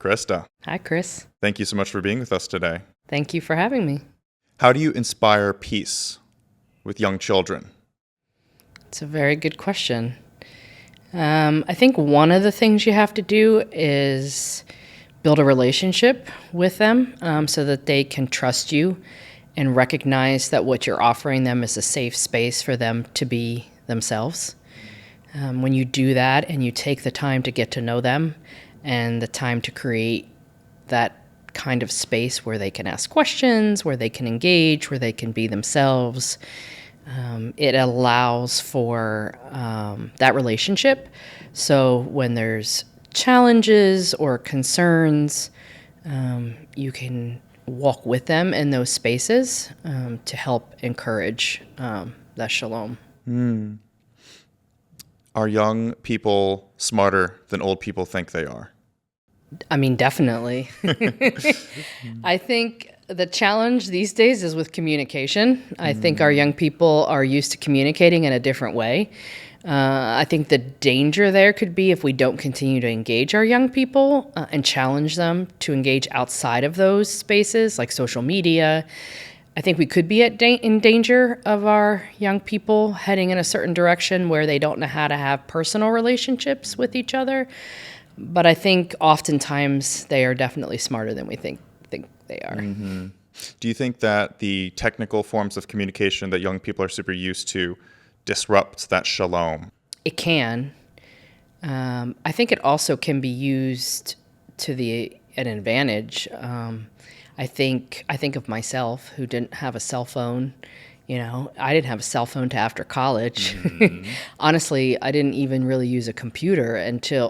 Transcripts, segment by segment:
Krista. Hi, Chris. Thank you so much for being with us today. Thank you for having me. How do you inspire peace with young children? It's a very good question. I think one of the things you have to do is build a relationship with them so that they can trust you and recognize that what you're offering them is a safe space for them to be themselves. When you do that and you take the time to get to know them and the time to create that kind of space where they can ask questions, where they can engage, where they can be themselves, it allows for that relationship. So when there's challenges or concerns, you can walk with them in those spaces to help encourage that shalom. Are young people smarter than old people think they are? I mean, definitely. I think the challenge these days is with communication. I think our young people are used to communicating in a different way. I think the danger there could be if we don't continue to engage our young people and challenge them to engage outside of those spaces like social media. I think we could be in danger of our young people heading in a certain direction where they don't know how to have personal relationships with each other. But I think oftentimes they are definitely smarter than we think they are. Mm-hmm. Do you think that the technical forms of communication that young people are super used to disrupt that shalom? It can. I think it also can be used to an advantage. I think of myself, who didn't have a cell phone. You know, I didn't have a cell phone till after college. Mm-hmm. Honestly, I didn't even really use a computer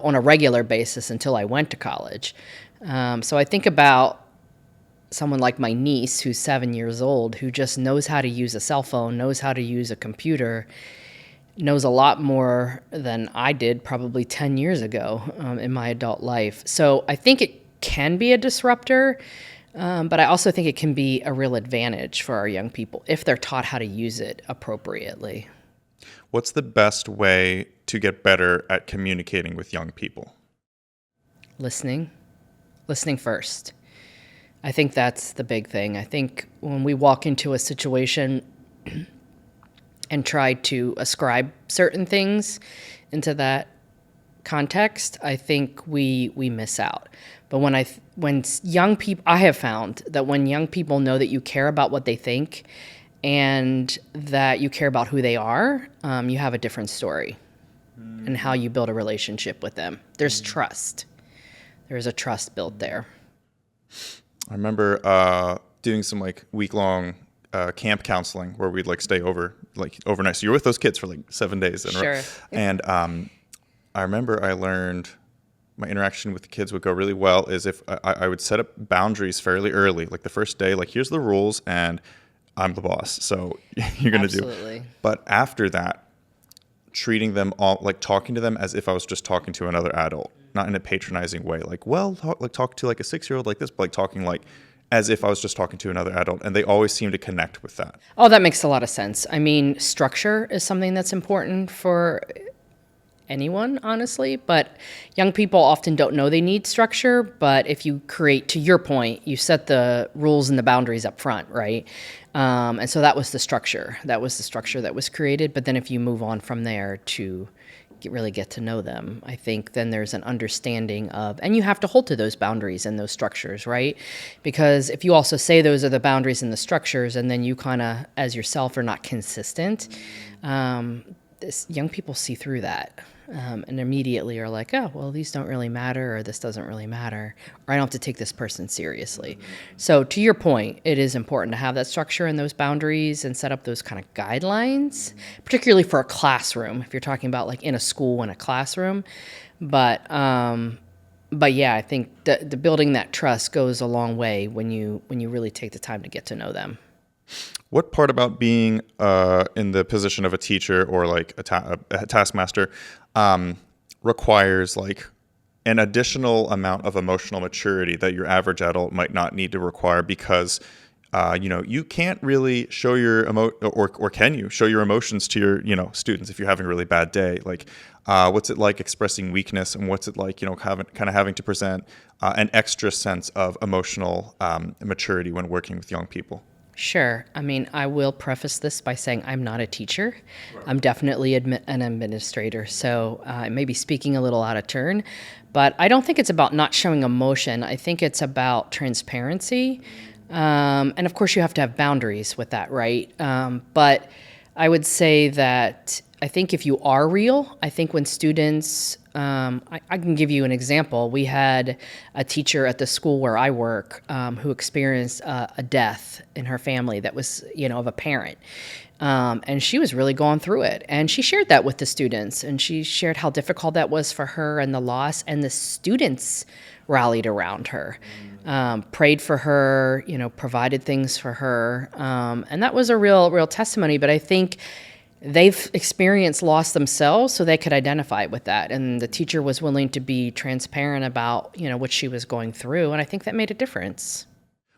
on a regular basis until I went to college. So I think about someone like my niece, who's 7 years old, who just knows how to use a cell phone, knows how to use a computer, knows a lot more than I did probably 10 years ago in my adult life. So I think it can be a disruptor. But I also think it can be a real advantage for our young people if they're taught how to use it appropriately. What's the best way to get better at communicating with young people? Listening first. I think that's the big thing. I think when we walk into a situation and try to ascribe certain things into that context, I think we miss out. But when young people, I have found that when young people know that you care about what they think and that you care about who they are, you have a different story and how you build a relationship with them. There's trust. There's a trust built there. I remember doing some week-long camp counseling where we'd stay over overnight. So you're with those kids for 7 days in a row. Sure. And I remember I learned my interaction with the kids would go really well is if I would set up boundaries fairly early, like the first day, here's the rules and I'm the boss, so you're going to do. But after that, treating them all, talking to them as if I was just talking to another adult, not in a patronizing way. Talk to a 6-year-old like this, but talking as if I was just talking to another adult. And they always seem to connect with that. Oh, that makes a lot of sense. I mean, structure is something that's important for anyone, honestly, but young people often don't know they need structure. But if you create, to your point, you set the rules and the boundaries up front, right? And so that was the structure. That was the structure that was created. But then if you move on from there to really get to know them, I think then there's an understanding of, and you have to hold to those boundaries and those structures, right? Because if you also say those are the boundaries and the structures, and then you kind of, as yourself, are not consistent, young people see through that. And immediately are like, oh, well, these don't really matter, or this doesn't really matter, or I don't have to take this person seriously. So to your point, it is important to have that structure and those boundaries and set up those kind of guidelines, particularly for a classroom, if you're talking about in a school and a classroom. But yeah, I think the building that trust goes a long way when you really take the time to get to know them. What part about being in the position of a teacher or a taskmaster requires an additional amount of emotional maturity that your average adult might not need to require because You can't really show your or can you show your emotions to your, students if you're having a really bad day? Like, what's it like expressing weakness, and what's it like, having to present an extra sense of emotional maturity when working with young people? Sure. I mean, I will preface this by saying I'm not a teacher. I'm definitely an administrator, so I may be speaking a little out of turn, but I don't think it's about not showing emotion. I think it's about transparency. And of course, you have to have boundaries with that, right? But I would say that I think if you are real, I think when students, I can give you an example. We had a teacher at the school where I work who experienced a death in her family that was, of a parent. And she was really going through it. And she shared that with the students. And she shared how difficult that was for her and the loss. And the students rallied around her, prayed for her, provided things for her. And that was a real testimony. But I think they've experienced loss themselves, so they could identify with that. And the teacher was willing to be transparent about, what she was going through. And I think that made a difference.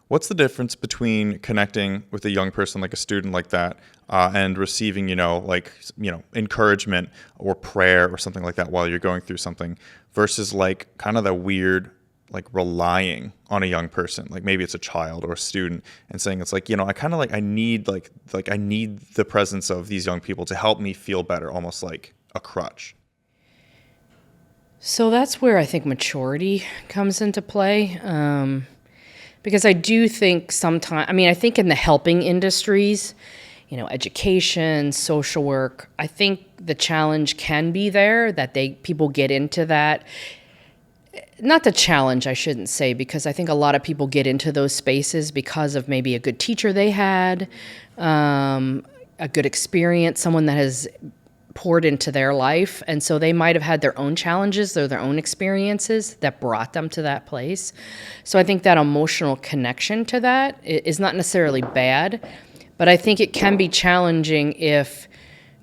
What's the difference between connecting with a young person, like a student like that, and receiving, encouragement or prayer or something like that while you're going through something, versus like kind of the weird, like relying on a young person, like maybe it's a child or a student, and saying it's like, I kind of I need I need the presence of these young people to help me feel better, almost like a crutch. So that's where I think maturity comes into play. Because I do think I think in the helping industries, education, social work, I think the challenge can be there that people get into that. Not the challenge, I shouldn't say, because I think a lot of people get into those spaces because of maybe a good teacher they had, a good experience, someone that has poured into their life. And so they might have had their own challenges or their own experiences that brought them to that place. So I think that emotional connection to that is not necessarily bad, but I think it can be challenging if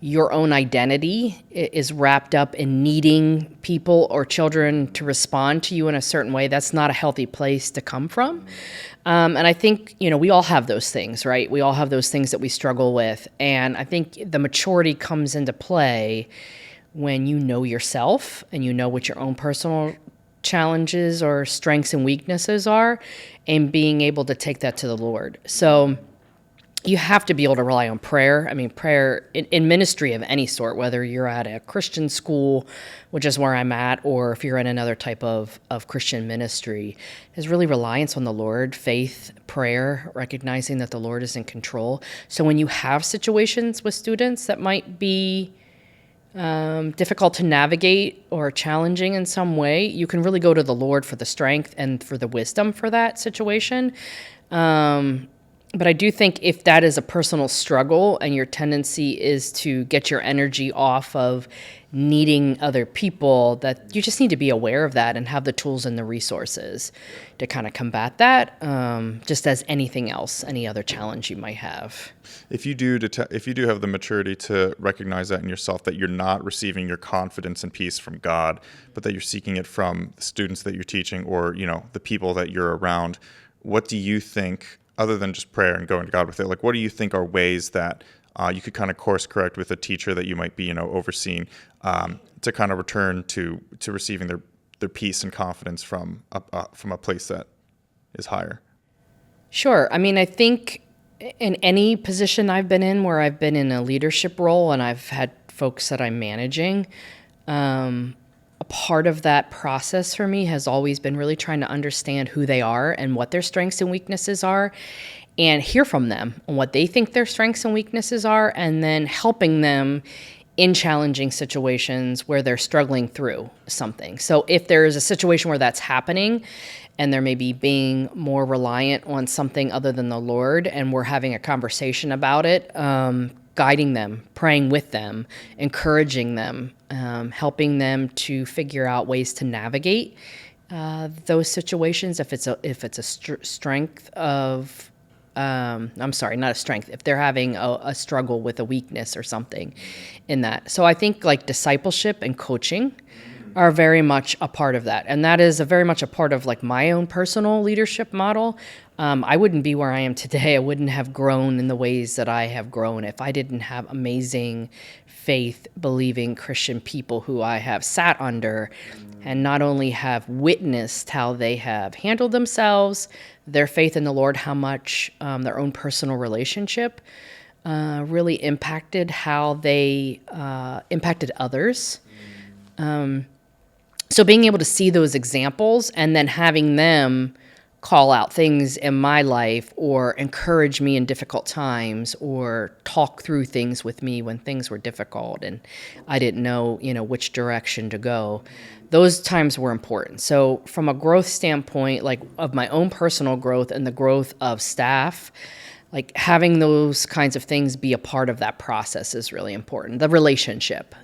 your own identity is wrapped up in needing people or children to respond to you in a certain way. That's not a healthy place to come from. And I think, we all have those things, right? We all have those things that we struggle with. And I think the maturity comes into play when you know yourself and you know what your own personal challenges or strengths and weaknesses are, and being able to take that to the Lord. So you have to be able to rely on prayer. I mean, prayer in ministry of any sort, whether you're at a Christian school, which is where I'm at, or if you're in another type of Christian ministry, is really reliance on the Lord, faith, prayer, recognizing that the Lord is in control. So when you have situations with students that might be difficult to navigate or challenging in some way, you can really go to the Lord for the strength and for the wisdom for that situation. But I do think if that is a personal struggle and your tendency is to get your energy off of needing other people, that you just need to be aware of that and have the tools and the resources to kind of combat that, just as anything else, any other challenge you might have. If you do have the maturity to recognize that in yourself, that you're not receiving your confidence and peace from God, but that you're seeking it from the students that you're teaching or, the people that you're around, what do you think, other than just prayer and going to God with it, like what do you think are ways that you could kind of course correct with a teacher that you might be, overseeing, to kind of return to receiving their peace and confidence from a place that is higher? Sure. I mean, I think in any position I've been in where I've been in a leadership role and I've had folks that I'm managing, a part of that process for me has always been really trying to understand who they are and what their strengths and weaknesses are, and hear from them on what they think their strengths and weaknesses are, and then helping them in challenging situations where they're struggling through something. So if there is a situation where that's happening and they're maybe being more reliant on something other than the Lord, and we're having a conversation about it, guiding them, praying with them, encouraging them, helping them to figure out ways to navigate those situations. If it's a strength of, not a strength, if they're having a struggle with a weakness or something in that. So I think like discipleship and coaching are very much a part of that. And that is very much a part of like my own personal leadership model. I wouldn't be where I am today. I wouldn't have grown in the ways that I have grown if I didn't have amazing faith-believing Christian people who I have sat under and not only have witnessed how they have handled themselves, their faith in the Lord, how much their own personal relationship really impacted how they impacted others. So being able to see those examples and then having them call out things in my life or encourage me in difficult times or talk through things with me when things were difficult and I didn't know, which direction to go. Those times were important. So from a growth standpoint, like of my own personal growth and the growth of staff, like having those kinds of things be a part of that process is really important. The relationship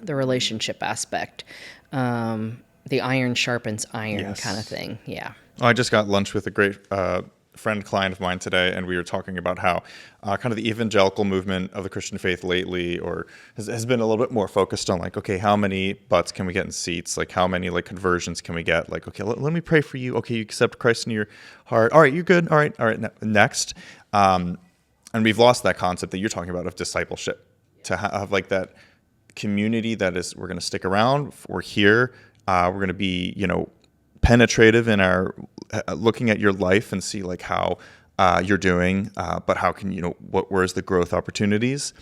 aspect, the iron sharpens iron kind of thing. Yeah. Well, I just got lunch with a great client of mine today, and we were talking about how kind of the evangelical movement of the Christian faith lately has been a little bit more focused on like, okay, how many butts can we get in seats? Like how many like conversions can we get? Like, okay, let me pray for you. Okay, you accept Christ in your heart. All right, you're good. All right, next. And we've lost that concept that you're talking about of discipleship, to have like that community that is, we're going to stick around, we're here, we're going to be, penetrative in our looking at your life and see like how you're doing, but how can, where's the growth opportunities?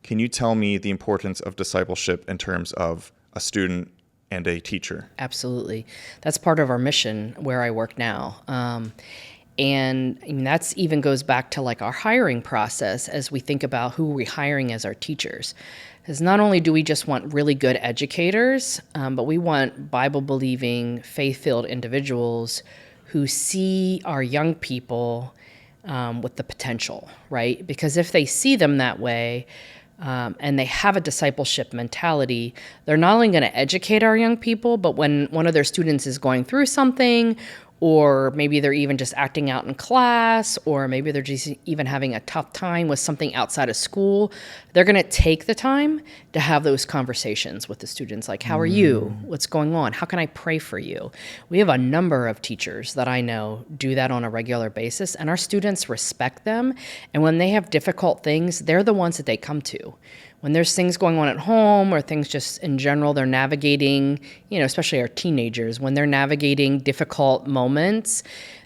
Can you tell me the importance of discipleship in terms of a student and a teacher? Absolutely. That's part of our mission where I work now. And I mean, that's even goes back to like our hiring process as we think about who we're hiring as our teachers. Because not only do we just want really good educators, but we want Bible-believing, faith-filled individuals who see our young people with the potential, right? Because if they see them that way and they have a discipleship mentality, they're not only going to educate our young people, but when one of their students is going through something, or maybe they're even just acting out in class, or maybe they're just even having a tough time with something outside of school, they're going to take the time to have those conversations with the students. Like, how are you? What's going on? How can I pray for you? We have a number of teachers that I know do that on a regular basis, and our students respect them. And when they have difficult things, they're the ones that they come to. When there's things going on at home or things just in general, they're navigating, especially our teenagers, when they're navigating difficult moments,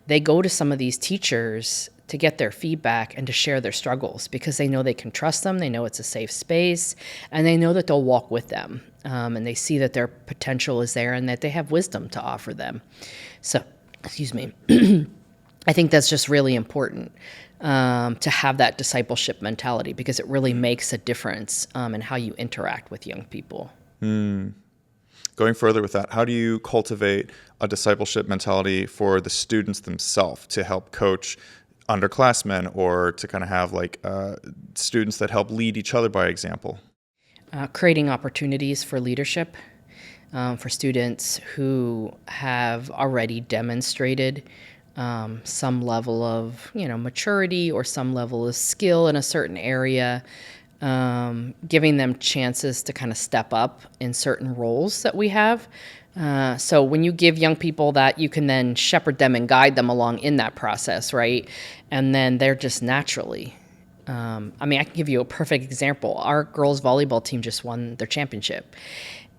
they go to some of these teachers to get their feedback and to share their struggles because they know they can trust them, they know it's a safe space, and they know that they'll walk with them. And they see that their potential is there and that they have wisdom to offer them. So, excuse me. I think that's just really important. To have that discipleship mentality because it really makes a difference in how you interact with young people. Going further with that, how do you cultivate a discipleship mentality for the students themselves to help coach underclassmen or to kind of have like students that help lead each other by example? Creating opportunities for leadership for students who have already demonstrated some level of, maturity or some level of skill in a certain area, giving them chances to kind of step up in certain roles that we have. So when you give young people that, you can then shepherd them and guide them along in that process, right? And then they're just naturally. I can give you a perfect example. Our girls volleyball team just won their championship.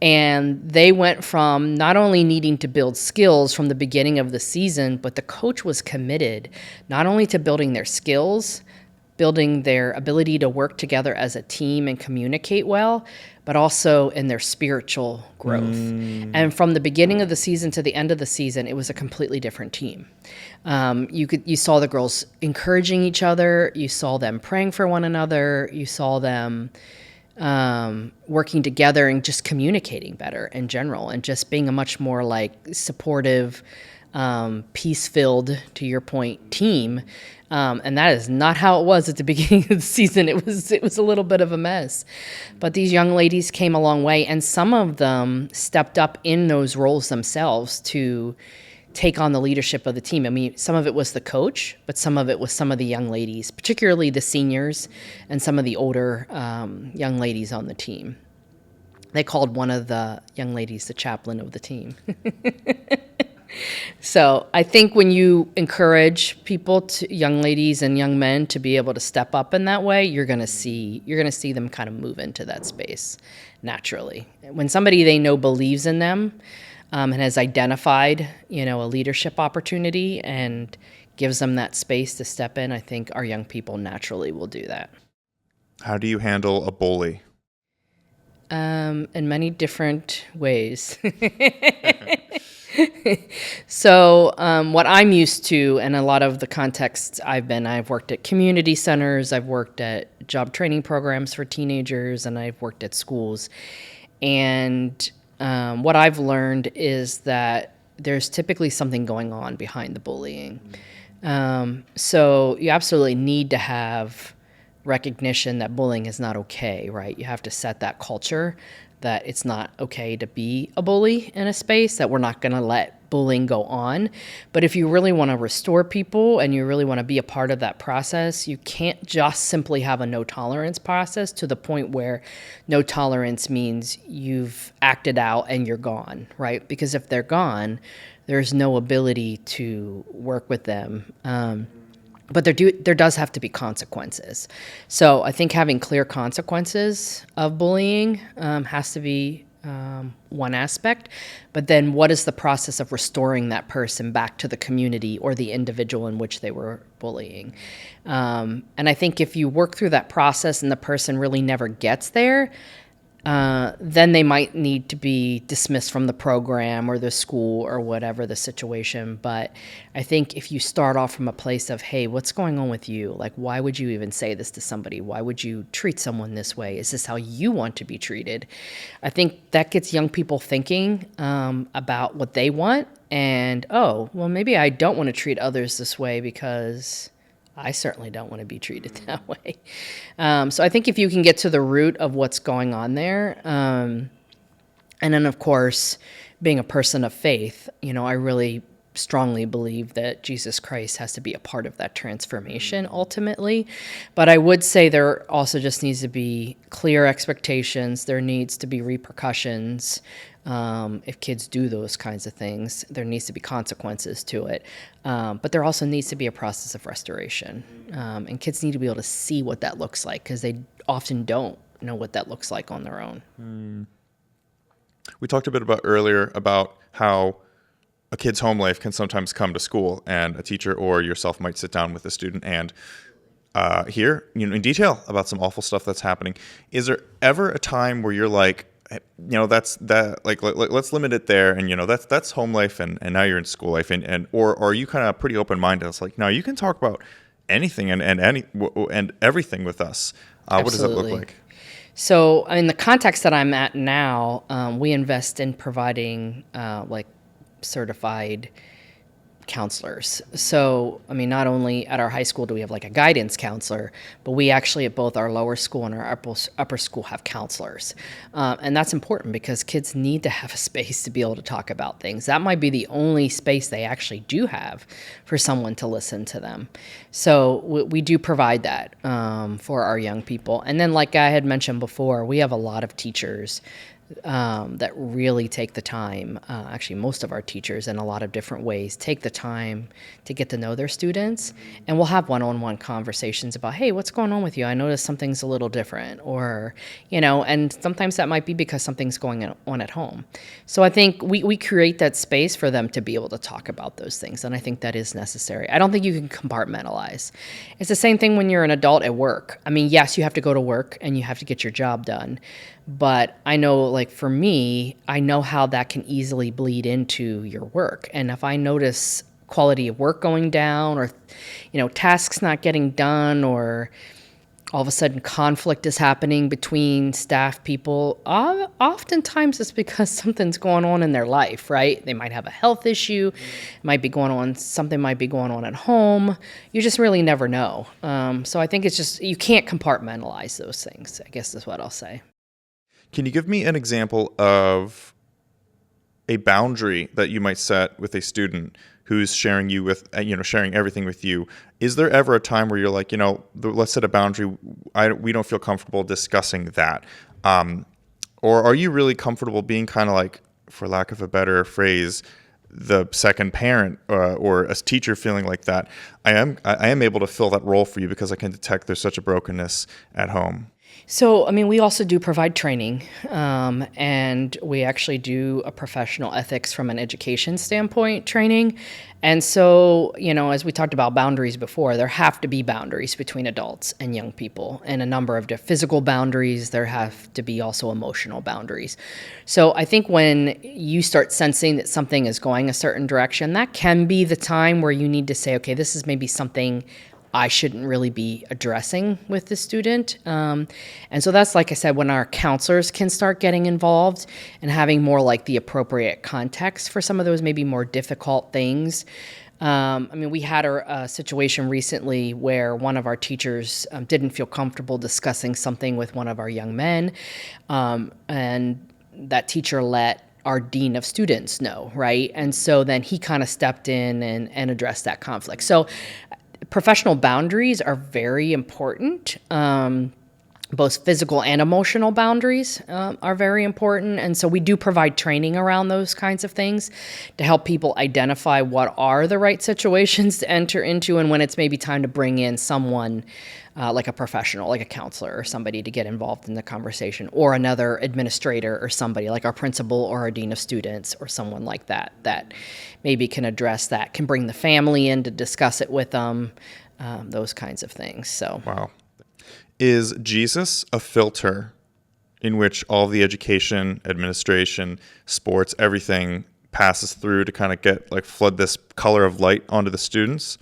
And they went from not only needing to build skills from the beginning of the season, but the coach was committed not only to building their skills, building their ability to work together as a team and communicate well, but also in their spiritual growth. And from the beginning of the season to the end of the season, it was a completely different team. You saw the girls encouraging each other. You saw them praying for one another. You saw them working together and just communicating better in general and just being a much more like supportive, peace-filled, to your point, team. And that is not how it was at the beginning of the season. It was a little bit of a mess. But these young ladies came a long way, and some of them stepped up in those roles themselves to take on the leadership of the team. I mean, some of it was the coach, but some of it was some of the young ladies, particularly the seniors and some of the older young ladies on the team. They called one of the young ladies the chaplain of the team. So I think when you encourage people, young ladies and young men, to be able to step up in that way, you're gonna see them kind of move into that space naturally. When somebody they know believes in them, and has identified, a leadership opportunity and gives them that space to step in, I think our young people naturally will do that. How do you handle a bully? In many different ways. So what I'm used to, and a lot of the contexts I've worked at community centers, I've worked at job training programs for teenagers, and I've worked at schools. And what I've learned is that there's typically something going on behind the bullying. So you absolutely need to have recognition that bullying is not okay, right? You have to set that culture that it's not okay to be a bully in a space, that we're not going to let bullying go on. But if you really want to restore people and you really want to be a part of that process, you can't just simply have a no tolerance process to the point where no tolerance means you've acted out and you're gone, right? Because if they're gone, there's no ability to work with them. But there does have to be consequences. So I think having clear consequences of bullying has to be one aspect. But then what is the process of restoring that person back to the community or the individual in which they were bullying? And I think if you work through that process and the person really never gets there, then they might need to be dismissed from the program or the school or whatever the situation. But I think if you start off from a place of, hey, what's going on with you? Like, why would you even say this to somebody? Why would you treat someone this way? Is this how you want to be treated? I think that gets young people thinking about what they want. And, oh, well, maybe I don't want to treat others this way because I certainly don't want to be treated that way. So I think if you can get to the root of what's going on there, and then, of course, being a person of faith, I really strongly believe that Jesus Christ has to be a part of that transformation ultimately. But I would say there also just needs to be clear expectations. There needs to be repercussions. If kids do those kinds of things, there needs to be consequences to it. But there also needs to be a process of restoration. And kids need to be able to see what that looks like because they often don't know what that looks like on their own. We talked a bit earlier about how a kid's home life can sometimes come to school, and a teacher or yourself might sit down with a student and hear, in detail about some awful stuff that's happening. Is there ever a time where you're like, that's that, like, let's limit it there, and that's home life, and now you're in school life, or are you kind of pretty open minded? It's like, no, you can talk about anything and everything with us. What does that look like? So in the context that I'm at now, we invest in providing certified counselors. So, not only at our high school do we have like a guidance counselor, but we actually at both our lower school and our upper school have counselors. And that's important because kids need to have a space to be able to talk about things. That might be the only space they actually do have for someone to listen to them. So we do provide that for our young people. And then, like I had mentioned before, we have a lot of teachers that really take the time, actually most of our teachers in a lot of different ways, take the time to get to know their students. And we'll have one-on-one conversations about, hey, what's going on with you? I noticed something's a little different, or, and sometimes that might be because something's going on at home. So I think we create that space for them to be able to talk about those things. And I think that is necessary. I don't think you can compartmentalize. It's the same thing when you're an adult at work. Yes, you have to go to work and you have to get your job done. But I know, like for me, I know how that can easily bleed into your work. And if I notice quality of work going down, or, tasks not getting done, or all of a sudden conflict is happening between staff people, oftentimes it's because something's going on in their life, right? They might have a health issue, something might be going on at home. You just really never know. So I think it's just, you can't compartmentalize those things, I guess is what I'll say. Can you give me an example of a boundary that you might set with a student who's sharing sharing everything with you? Is there ever a time where you're like, let's set a boundary. We don't feel comfortable discussing that. Or are you really comfortable being kind of like, for lack of a better phrase, the second parent or a teacher feeling like that? I am able to fill that role for you because I can detect there's such a brokenness at home. So, I mean, we also do provide training, and we actually do a professional ethics from an education standpoint training. And so, as we talked about boundaries before, there have to be boundaries between adults and young people, and a number of physical boundaries. There have to be also emotional boundaries. So I think when you start sensing that something is going a certain direction, that can be the time where you need to say, okay, this is maybe something I shouldn't really be addressing with the student. And so that's, like I said, when our counselors can start getting involved and having more like the appropriate context for some of those maybe more difficult things. We had a situation recently where one of our teachers didn't feel comfortable discussing something with one of our young men. And that teacher let our dean of students know, right? And so then he kind of stepped in and addressed that conflict. So professional boundaries are very important. Both physical and emotional boundaries are very important. And so we do provide training around those kinds of things to help people identify what are the right situations to enter into and when it's maybe time to bring in someone like a professional, like a counselor or somebody to get involved in the conversation, or another administrator or somebody like our principal or our dean of students or someone like that that maybe can address that, can bring the family in to discuss it with them, those kinds of things. So, Wow. Is Jesus a filter in which all the education, administration, sports, everything passes through to kind of flood this color of light onto the students?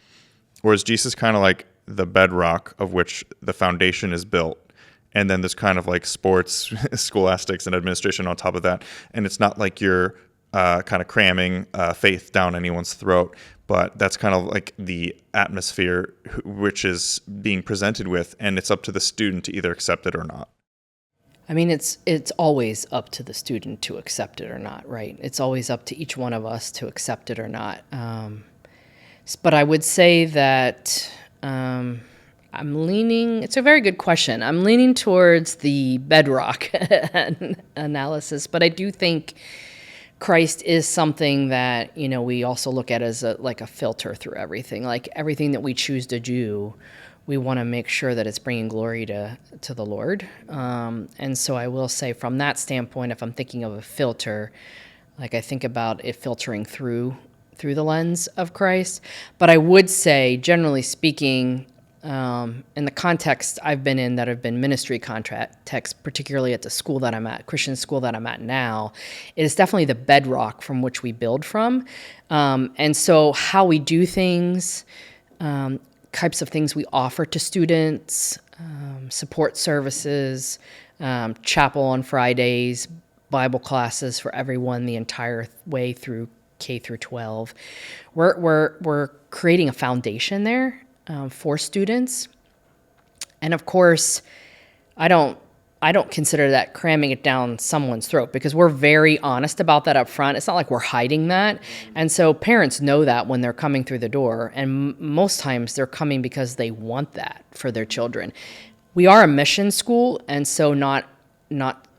Or is Jesus kind of like the bedrock of which the foundation is built? And then there's kind of like sports, scholastics, and administration on top of that. And it's not like you're kind of cramming faith down anyone's throat, but that's kind of like the atmosphere which is being presented with, and it's up to the student to either accept it or not. I mean, it's always up to the student to accept it or not, right? It's always up to each one of us to accept it or not. But I would say that it's a very good question. I'm leaning towards the bedrock analysis, but I do think Christ is something that, we also look at as like a filter through everything. Like everything that we choose to do, we want to make sure that it's bringing glory to the Lord. And so I will say from that standpoint, if I'm thinking of a filter, like I think about it filtering through the lens of Christ. But I would say, generally speaking, in the context I've been in that have been ministry contexts, particularly at the school that I'm at, Christian school that I'm at now, it is definitely the bedrock from which we build from. And so how we do things, types of things we offer to students, support services, chapel on Fridays, Bible classes for everyone the entire way through K through 12. We're creating a foundation there for students. And of course, I don't consider that cramming it down someone's throat, because we're very honest about that up front. It's not like we're hiding that. And so parents know that when they're coming through the door, and most times they're coming because they want that for their children. We are a mission school, and so not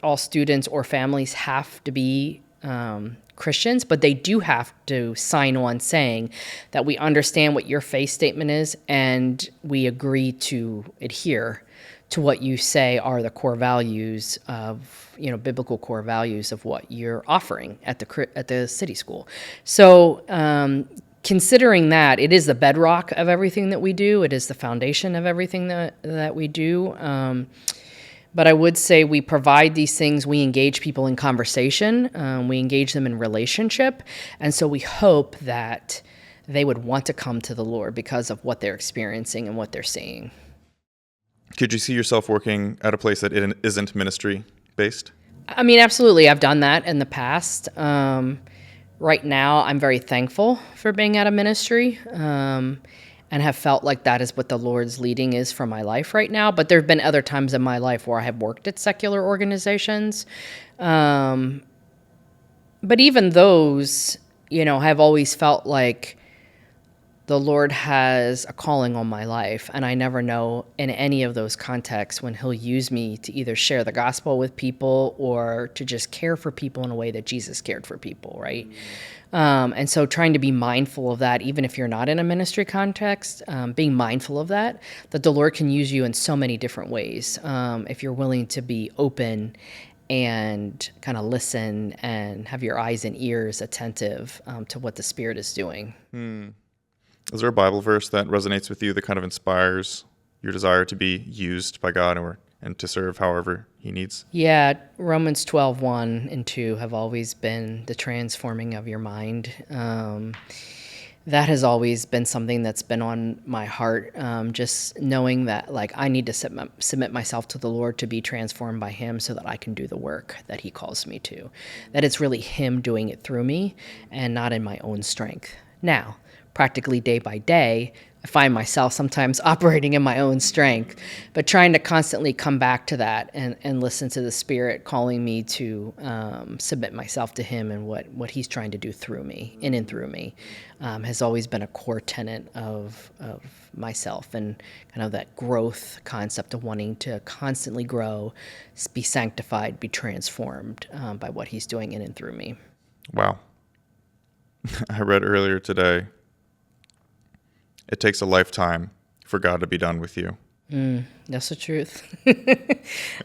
all students or families have to be Christians, but they do have to sign on saying that we understand what your faith statement is, and we agree to adhere to what you say are the core values of, biblical core values of what you're offering at the city school. So considering that, it is the bedrock of everything that we do. It is the foundation of everything that we do. But I would say we provide these things. We engage people in conversation. We engage them in relationship. And so we hope that they would want to come to the Lord because of what they're experiencing and what they're seeing. Could you see yourself working at a place that isn't ministry-based? I mean, absolutely. I've done that in the past. Right now, I'm very thankful for being at a ministry. And have felt like that is what the Lord's leading is for my life right now. But there have been other times in my life where I have worked at secular organizations. But even those, have always felt like the Lord has a calling on my life, and I never know in any of those contexts when he'll use me to either share the gospel with people or to just care for people in a way that Jesus cared for people, right? And so trying to be mindful of that, even if you're not in a ministry context, being mindful of that the Lord can use you in so many different ways if you're willing to be open and kind of listen and have your eyes and ears attentive to what the Spirit is doing. Is there a Bible verse that resonates with you that kind of inspires your desire to be used by God and to serve however he needs? Yeah, Romans 12:1 and 2 have always been the transforming of your mind. That has always been something that's been on my heart, just knowing that like I need to submit myself to the Lord to be transformed by him so that I can do the work that he calls me to. That it's really him doing it through me and not in my own strength. Now, practically day by day, I find myself sometimes operating in my own strength, but trying to constantly come back to that and listen to the Spirit calling me to submit myself to him and what he's trying to do through me, in and through me, has always been a core tenet of myself and kind of that growth concept of wanting to constantly grow, be sanctified, be transformed by what he's doing in and through me. Wow. I read earlier today, it takes a lifetime for God to be done with you. That's the truth.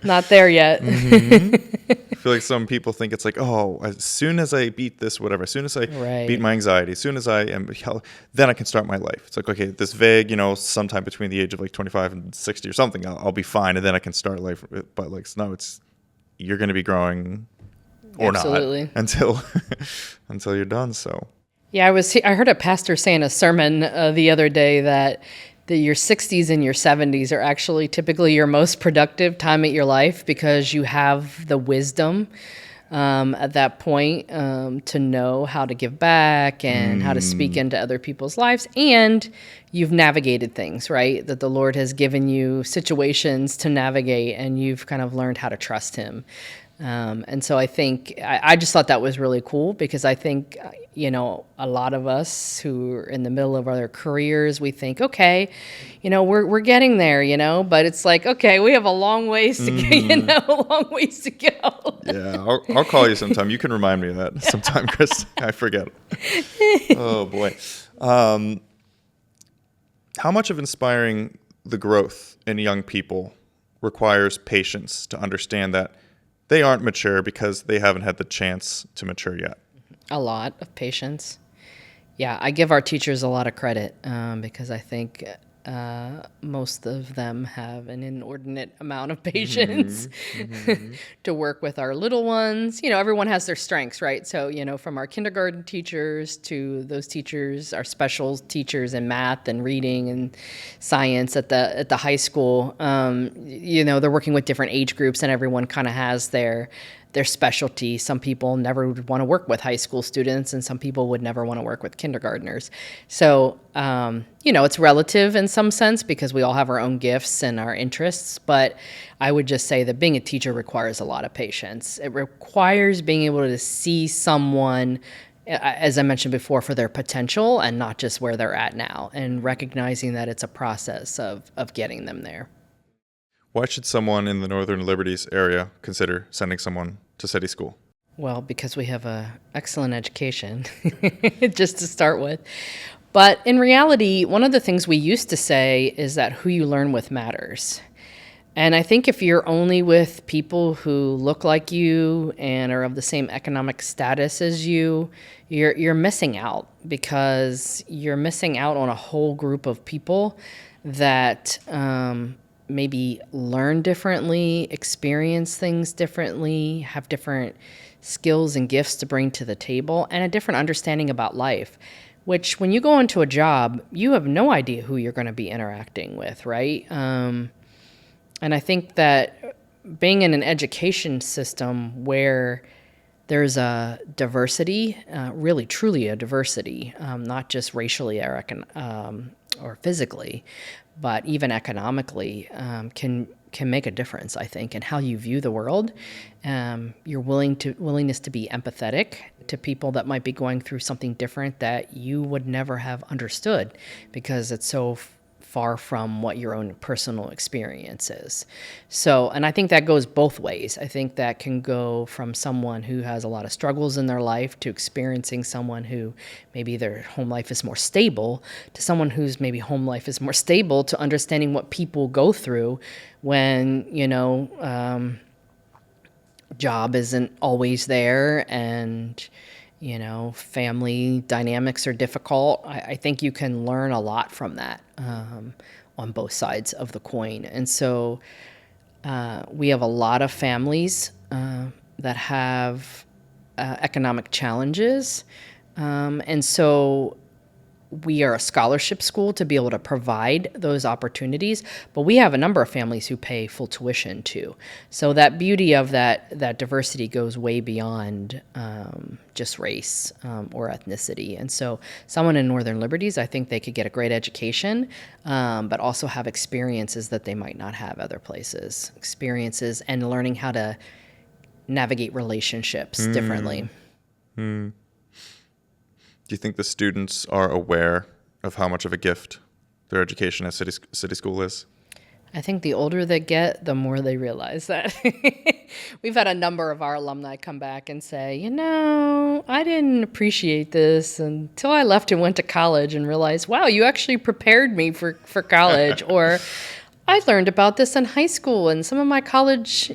Not there yet. I feel like some people think it's like, oh, as soon as I beat this, whatever, as soon as I beat my anxiety, as soon as I am, then I can start my life. It's like, okay, this vague, sometime between the age of like 25 and 60 or something, I'll be fine, and then I can start life. But like, no, you're going to be growing or Absolutely. not until you're done. So. Yeah, I heard a pastor say in a sermon the other day that your 60s and your 70s are actually typically your most productive time at your life because you have the wisdom at that point to know how to give back and how to speak into other people's lives. And you've navigated things, right? That the Lord has given you situations to navigate and you've kind of learned how to trust him. And so I think I just thought that was really cool because I think, a lot of us who are in the middle of our careers, we think, okay, we're getting there, but it's like, okay, we have a long ways to go, a long ways to go. Yeah, I'll call you sometime. You can remind me of that sometime, Chris. I forget. Oh boy. How much of inspiring the growth in young people requires patience to understand that they aren't mature because they haven't had the chance to mature yet? A lot of patience. Yeah, I give our teachers a lot of credit because I think most of them have an inordinate amount of patience to work with our little ones. Everyone has their strengths, right? So, from our kindergarten teachers to those teachers, our special teachers in math and reading and science at the high school, they're working with different age groups and everyone kind of has their specialty. Some people never would want to work with high school students and some people would never want to work with kindergartners. So, it's relative in some sense because we all have our own gifts and our interests, but I would just say that being a teacher requires a lot of patience. It requires being able to see someone, as I mentioned before, for their potential and not just where they're at now, and recognizing that it's a process of getting them there. Why should someone in the Northern Liberties area consider sending someone to city school? Well, because we have an excellent education, just to start with. But in reality, one of the things we used to say is that who you learn with matters. And I think if you're only with people who look like you and are of the same economic status as you, you're missing out because you're missing out on a whole group of people that maybe learn differently, experience things differently, have different skills and gifts to bring to the table, and a different understanding about life, which when you go into a job, you have no idea who you're going to be interacting with, right? And I think that being in an education system where there's a diversity, really truly a diversity, not just racially or physically, but even economically, can can make a difference, I think, in how you view the world. Your willingness to be empathetic to people that might be going through something different that you would never have understood because it's so far from what your own personal experience is. So, and I think that goes both ways. I think that can go from someone who has a lot of struggles in their life to experiencing someone who maybe their home life is more stable, to someone whose maybe home life is more stable, to understanding what people go through when, job isn't always there and family dynamics are difficult. I think you can learn a lot from that on both sides of the coin. And so we have a lot of families that have economic challenges. And so we are a scholarship school to be able to provide those opportunities, but we have a number of families who pay full tuition too. So that beauty of that diversity goes way beyond just race or ethnicity. And so someone in Northern Liberties, I think they could get a great education, but also have experiences that they might not have other places, experiences and learning how to navigate relationships differently. Do you think the students are aware of how much of a gift their education at city school is? I think the older they get, the more they realize that. We've had a number of our alumni come back and say, I didn't appreciate this until I left and went to college and realized, wow, you actually prepared me for college. Or I learned about this in high school and some of my college,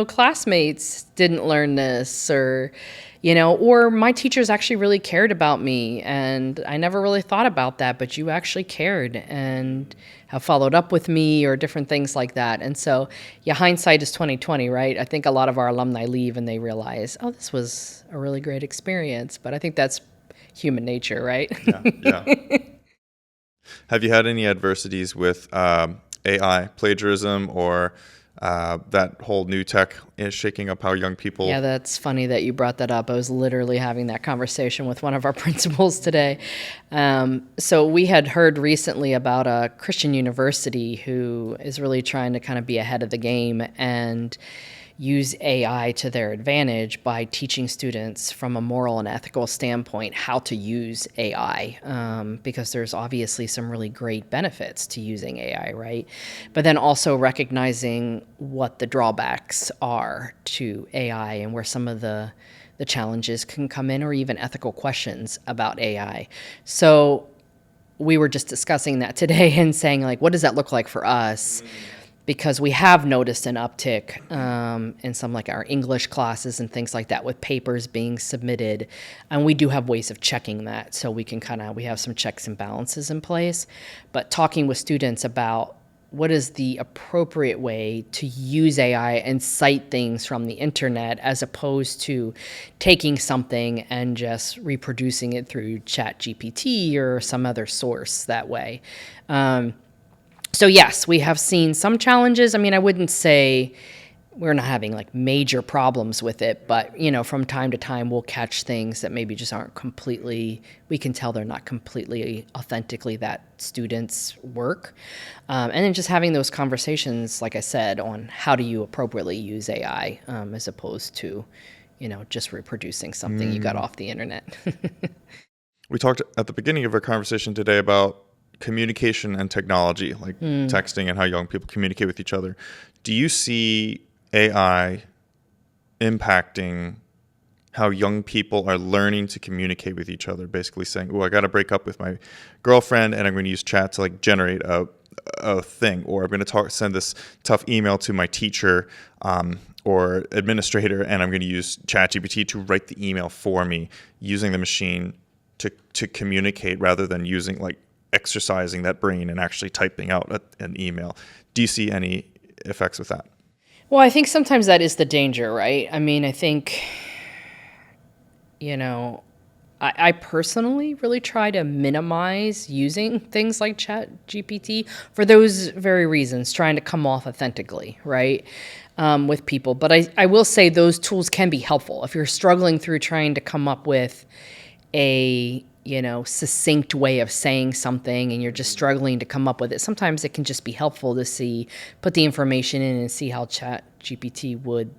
classmates didn't learn this, or my teachers actually really cared about me and I never really thought about that, but you actually cared and have followed up with me, or different things like that. And so, hindsight is 20/20, right? I think a lot of our alumni leave and they realize, oh, this was a really great experience. But I think that's human nature, right? Yeah. Have you had any adversities with AI plagiarism or that whole new tech is shaking up how young people... Yeah, that's funny that you brought that up. I was literally having that conversation with one of our principals today. So we had heard recently about a Christian university who is really trying to kind of be ahead of the game and use AI to their advantage by teaching students from a moral and ethical standpoint how to use AI, because there's obviously some really great benefits to using AI, right? But then also recognizing what the drawbacks are to AI and where some of the challenges can come in, or even ethical questions about AI. So we were just discussing that today and saying, like, what does that look like for us? Because we have noticed an uptick in some like our English classes and things like that with papers being submitted. And we do have ways of checking that. So we can we have some checks and balances in place. But talking with students about what is the appropriate way to use AI and cite things from the internet, as opposed to taking something and just reproducing it through ChatGPT or some other source that way. So yes, we have seen some challenges. I mean, I wouldn't say we're not having like major problems with it, but from time to time we'll catch things that maybe just aren't completely, we can tell they're not completely authentically that student's work. And then just having those conversations, like I said, on how do you appropriately use AI, as opposed to, just reproducing something you got off the internet. We talked at the beginning of our conversation today about communication and technology, like texting and how young people communicate with each other. Do you see AI impacting how young people are learning to communicate with each other? Basically saying, I got to break up with my girlfriend and I'm going to use chat to like generate a thing, or I'm going to send this tough email to my teacher or administrator, and I'm going to use ChatGPT to write the email for me, using the machine to communicate rather than using exercising that brain and actually typing out an email. Do you see any effects with that? Well, I think sometimes that is the danger, right? I mean, I think, I personally really try to minimize using things like ChatGPT for those very reasons, trying to come off authentically, right, with people. But I will say those tools can be helpful if you're struggling through trying to come up with a succinct way of saying something and you're just struggling to come up with it, sometimes it can just be helpful to put the information in and see how Chat GPT would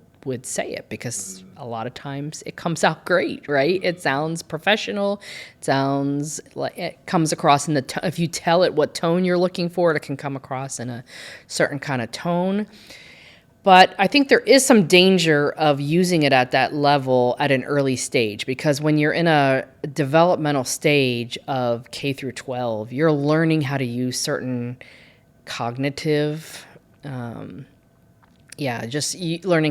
say it, because a lot of times it comes out great, right? It sounds professional. It sounds like it comes across in if you tell it what tone you're looking for, it can come across in a certain kind of tone. But I think there is some danger of using it at that level at an early stage, because when you're in a developmental stage of K through 12, you're learning how to use certain cognitive, learning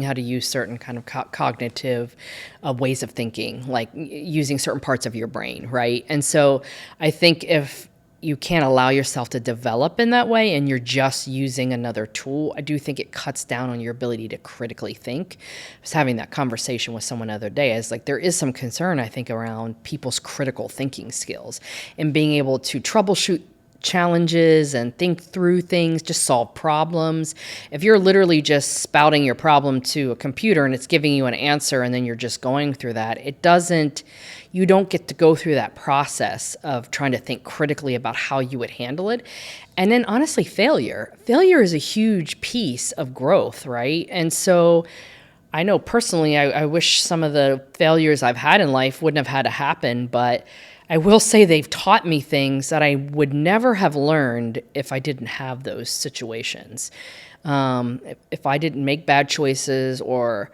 how to use certain kind of cognitive ways of thinking, like using certain parts of your brain, right? And so I think if you can't allow yourself to develop in that way and you're just using another tool, I do think it cuts down on your ability to critically think. I was having that conversation with someone the other day. It's like there is some concern, I think, around people's critical thinking skills and being able to troubleshoot challenges and think through things, just solve problems. If you're literally just spouting your problem to a computer and it's giving you an answer and then you're just going through that, you don't get to go through that process of trying to think critically about how you would handle it. And then honestly, failure is a huge piece of growth, right? And so I know personally, I wish some of the failures I've had in life wouldn't have had to happen, but I will say they've taught me things that I would never have learned if I didn't have those situations. If I didn't make bad choices or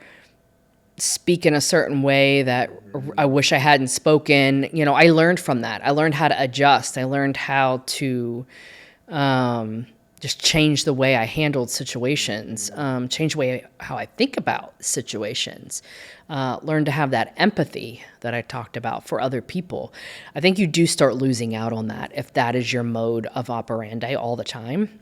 speak in a certain way that I wish I hadn't spoken, I learned from that. I learned how to adjust. I learned how to just change the way I handled situations, change the way how I think about situations, learn to have that empathy that I talked about for other people. I think you do start losing out on that if that is your mode of operandi all the time.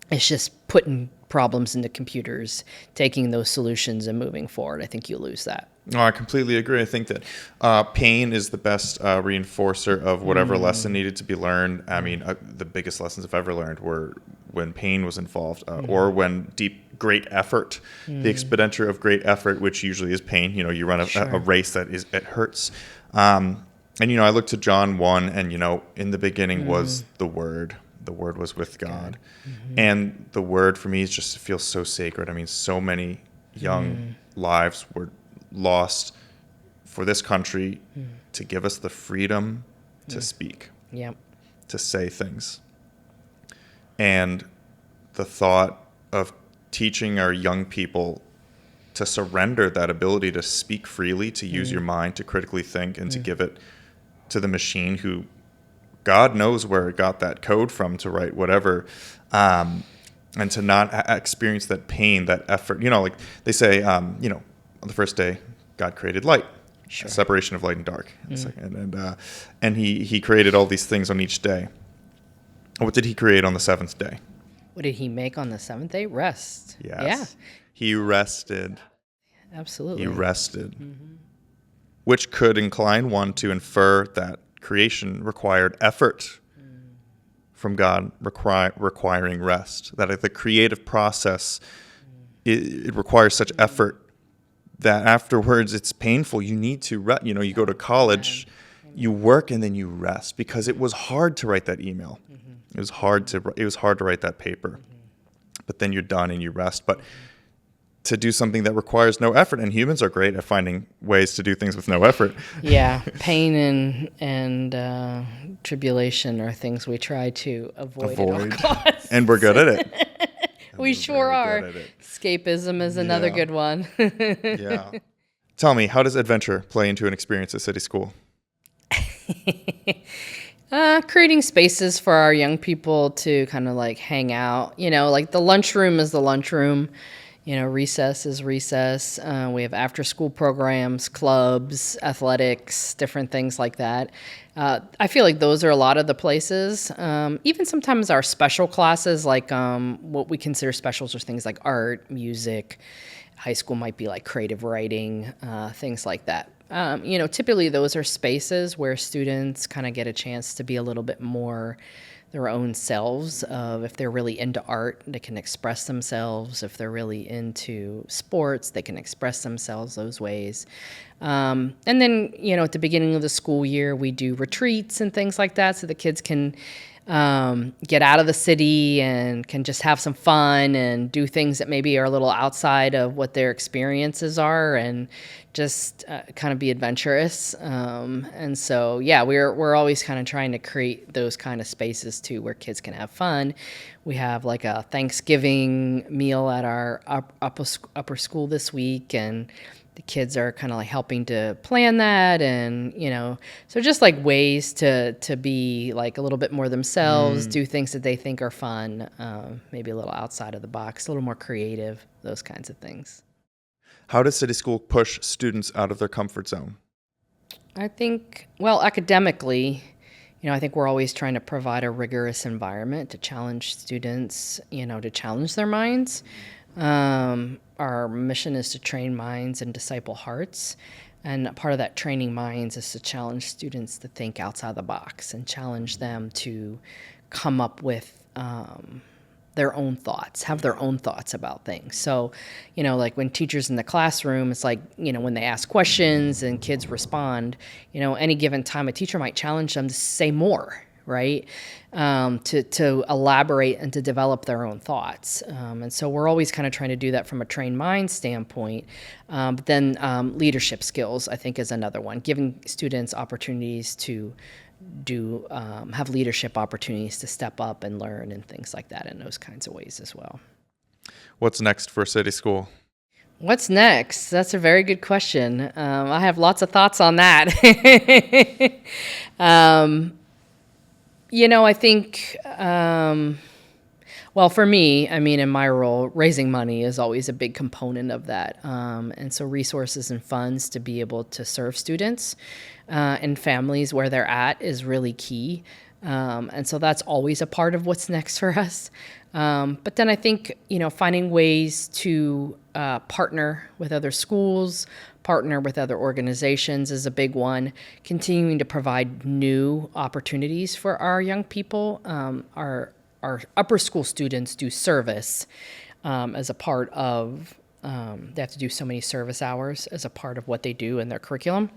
It's just putting problems into computers, taking those solutions and moving forward. I think you lose that. No, I completely agree. I think that pain is the best reinforcer of whatever lesson needed to be learned. I mean, the biggest lessons I've ever learned were when pain was involved, or when great effort, the expenditure of great effort, which usually is pain. You run a race it hurts. And, I looked to John 1, and, in the beginning was the Word. The Word was with God. And the Word for me just feels so sacred. I mean, so many young lives were lost for this country to give us the freedom to speak, to say things. And the thought of teaching our young people to surrender that ability to speak freely, to use your mind, to critically think, and to give it to the machine who God knows where it got that code from to write whatever, and to not experience that pain, that effort. Like they say, on the first day, God created light, separation of light and dark. And he created all these things on each day. What did he create on the seventh day? What did he make on the seventh day? Rest. Yes. Yeah. He rested. Absolutely. He rested. Which could incline one to infer that creation required effort from God, requiring rest. That the creative process, it requires such effort that afterwards it's painful. You need to rest. You go to college, you work, and then you rest, because it was hard to write that email. It was hard to write that paper. But then you're done and you rest. But to do something that requires no effort, and humans are great at finding ways to do things with no effort. Yeah, pain and tribulation are things we try to avoid. At all costs. And we're good at it. We sure are. Escapism is another good one. Yeah. Tell me, how does adventure play into an experience at City School? Creating spaces for our young people to kind of like hang out. Like the lunchroom is the lunchroom. Recess is recess. We have after-school programs, clubs, athletics, different things like that. I feel like those are a lot of the places. Even sometimes our special classes, like what we consider specials, are things like art, music. High school might be like creative writing, things like that. Typically those are spaces where students kind of get a chance to be a little bit more their own selves. Of if they're really into art, they can express themselves. If they're really into sports, they can express themselves those ways. And then, at the beginning of the school year, we do retreats and things like that, so the kids can get out of the city and can just have some fun and do things that maybe are a little outside of what their experiences are, and just kind of be adventurous. And so, yeah, we're always kind of trying to create those kind of spaces too, where kids can have fun. We have like a Thanksgiving meal at our upper school this week, and the kids are kind of like helping to plan that, and so just like ways to be like a little bit more themselves, do things that they think are fun, maybe a little outside of the box, a little more creative, those kinds of things. How does City School push students out of their comfort zone? I think, well, academically, I think we're always trying to provide a rigorous environment to challenge students, to challenge their minds. Our mission is to train minds and disciple hearts. And part of that training minds is to challenge students to think outside the box and challenge them to come up with their own thoughts, have their own thoughts about things. So, like when teachers in the classroom, it's like, when they ask questions and kids respond, any given time a teacher might challenge them to say more, right? To elaborate and to develop their own thoughts. And so we're always kind of trying to do that from a trained mind standpoint. But then leadership skills, I think, is another one, giving students opportunities to have leadership opportunities to step up and learn and things like that in those kinds of ways as well. What's next for City School? What's next? That's a very good question. I have lots of thoughts on that. I think, well, for me, in my role, raising money is always a big component of that. And so resources and funds to be able to serve students and families where they're at is really key. And so that's always a part of what's next for us. But then I think, finding ways to partner with other schools, partner with other organizations is a big one. Continuing to provide new opportunities for our young people. Our upper school students do service as a part of, they have to do so many service hours as a part of what they do in their curriculum.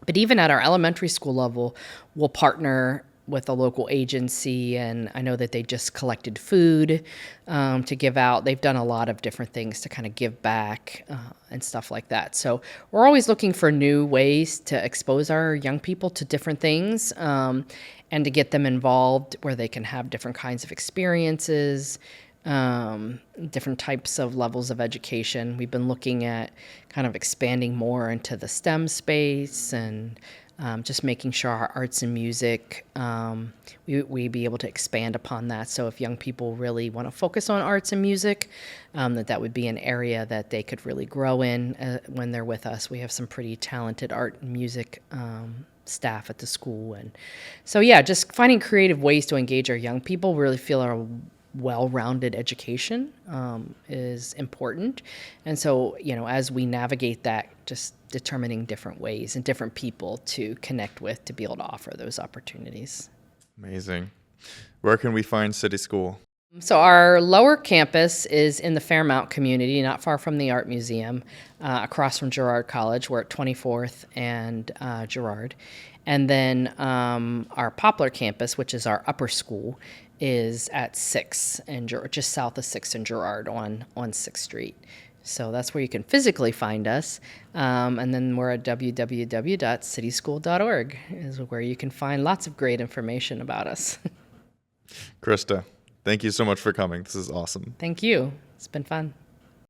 But even at our elementary school level, we'll partner with a local agency, and I know that they just collected food to give out. They've done a lot of different things to kind of give back and stuff like that. So we're always looking for new ways to expose our young people to different things and to get them involved where they can have different kinds of experiences, different types of levels of education. We've been looking at kind of expanding more into the STEM space and just making sure our arts and music, we be able to expand upon that. So if young people really want to focus on arts and music, that would be an area that they could really grow in when they're with us. We have some pretty talented art and music staff at the school. And so, yeah, just finding creative ways to engage our young people. We really feel our well-rounded education is important. And so, as we navigate that, just determining different ways and different people to connect with to be able to offer those opportunities. Amazing. Where can we find City School? So our lower campus is in the Fairmount community, not far from the Art Museum, across from Girard College. We're at 24th and Girard. And then our Poplar campus, which is our upper school, is at 6th and just south of 6th and Girard on 6th Street. So that's where you can physically find us. And then we're at www.cityschool.org is where you can find lots of great information about us. Krista, thank you so much for coming. This is awesome. Thank you. It's been fun.